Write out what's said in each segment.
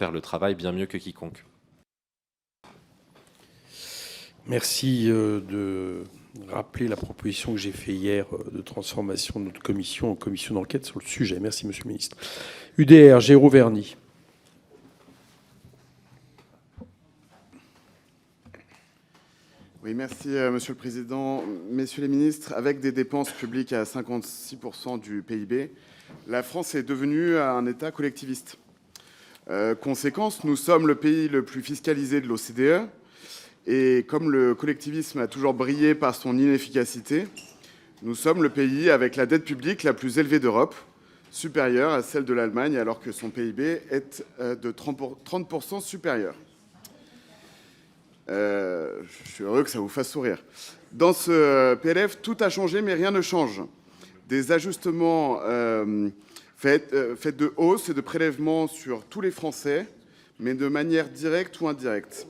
faire le travail bien mieux que quiconque. Merci de rappeler la proposition que j'ai faite hier de transformation de notre commission en commission d'enquête sur le sujet. Merci, Monsieur le Ministre. UDR, Géraud Verny. Oui, merci, Monsieur le Président. Messieurs les ministres, avec des dépenses publiques à 56% du PIB, la France est devenue un État collectiviste. Conséquence, nous sommes le pays le plus fiscalisé de l'OCDE. Et comme le collectivisme a toujours brillé par son inefficacité, nous sommes le pays avec la dette publique la plus élevée d'Europe, supérieure à celle de l'Allemagne, alors que son PIB est de 30% supérieur. Je suis heureux que ça vous fasse sourire. Dans ce PLF, tout a changé, mais rien ne change. Des ajustements faits de hausse et de prélèvements sur tous les Français, mais de manière directe ou indirecte.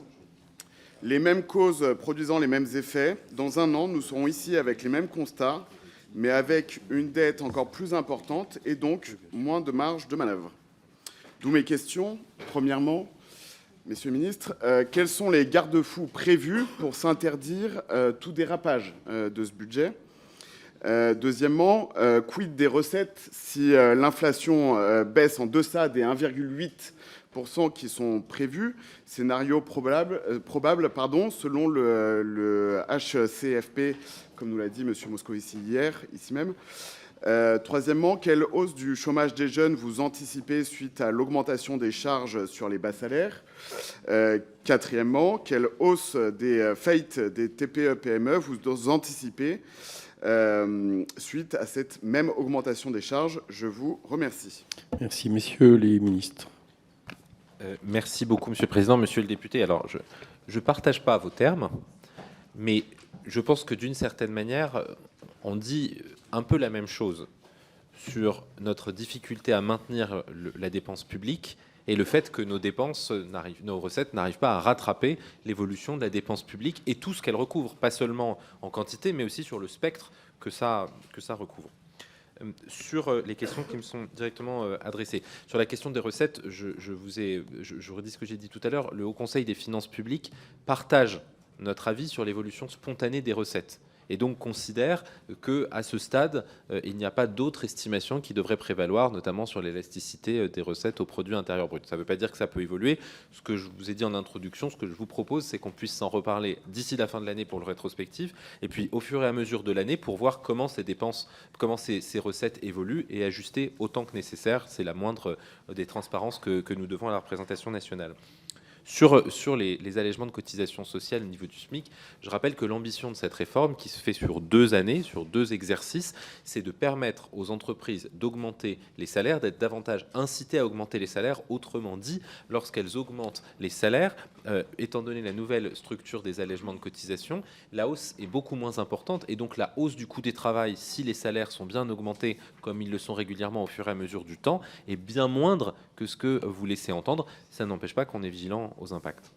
Les mêmes causes produisant les mêmes effets. Dans un an, nous serons ici avec les mêmes constats, mais avec une dette encore plus importante et donc moins de marge de manœuvre. D'où mes questions. Premièrement, Messieurs les ministres, quels sont les garde-fous prévus pour s'interdire tout dérapage de ce budget ? Deuxièmement, quid des recettes si l'inflation baisse en deçà des 1,8% qui sont prévus, scénario probable selon le HCFP, comme nous l'a dit M. Moscovici hier, ici même. Troisièmement, quelle hausse du chômage des jeunes vous anticipez suite à l'augmentation des charges sur les bas salaires ? Quatrièmement, quelle hausse des faillites des TPE-PME vous anticipez suite à cette même augmentation des charges? Je vous remercie. Merci, messieurs les ministres. Merci beaucoup, Monsieur le Président. Monsieur le député, alors je ne partage pas vos termes, mais je pense que d'une certaine manière, on dit un peu la même chose sur notre difficulté à maintenir la dépense publique et le fait que nos recettes n'arrivent pas à rattraper l'évolution de la dépense publique et tout ce qu'elle recouvre, pas seulement en quantité, mais aussi sur le spectre que ça recouvre. Sur les questions qui me sont directement adressées. Sur la question des recettes, je redis ce que j'ai dit tout à l'heure, le Haut Conseil des finances publiques partage notre avis sur l'évolution spontanée des recettes et donc considère qu'à ce stade, il n'y a pas d'autre estimation qui devrait prévaloir, notamment sur l'élasticité des recettes au produit intérieur brut. Ça ne veut pas dire que ça peut évoluer. Ce que je vous ai dit en introduction, ce que je vous propose, c'est qu'on puisse s'en reparler d'ici la fin de l'année pour le rétrospectif, et puis au fur et à mesure de l'année pour voir comment ces dépenses, comment ces recettes évoluent et ajuster autant que nécessaire. C'est la moindre des transparences que nous devons à la représentation nationale. Sur les allègements de cotisations sociales au niveau du SMIC, je rappelle que l'ambition de cette réforme, qui se fait sur 2 années, sur 2 exercices, c'est de permettre aux entreprises d'augmenter les salaires, d'être davantage incitées à augmenter les salaires. Autrement dit, lorsqu'elles augmentent les salaires, étant donné la nouvelle structure des allègements de cotisations, la hausse est beaucoup moins importante et donc la hausse du coût du travail, si les salaires sont bien augmentés, comme ils le sont régulièrement au fur et à mesure du temps, est bien moindre que ce que vous laissez entendre. Ça n'empêche pas qu'on est vigilant aux impacts.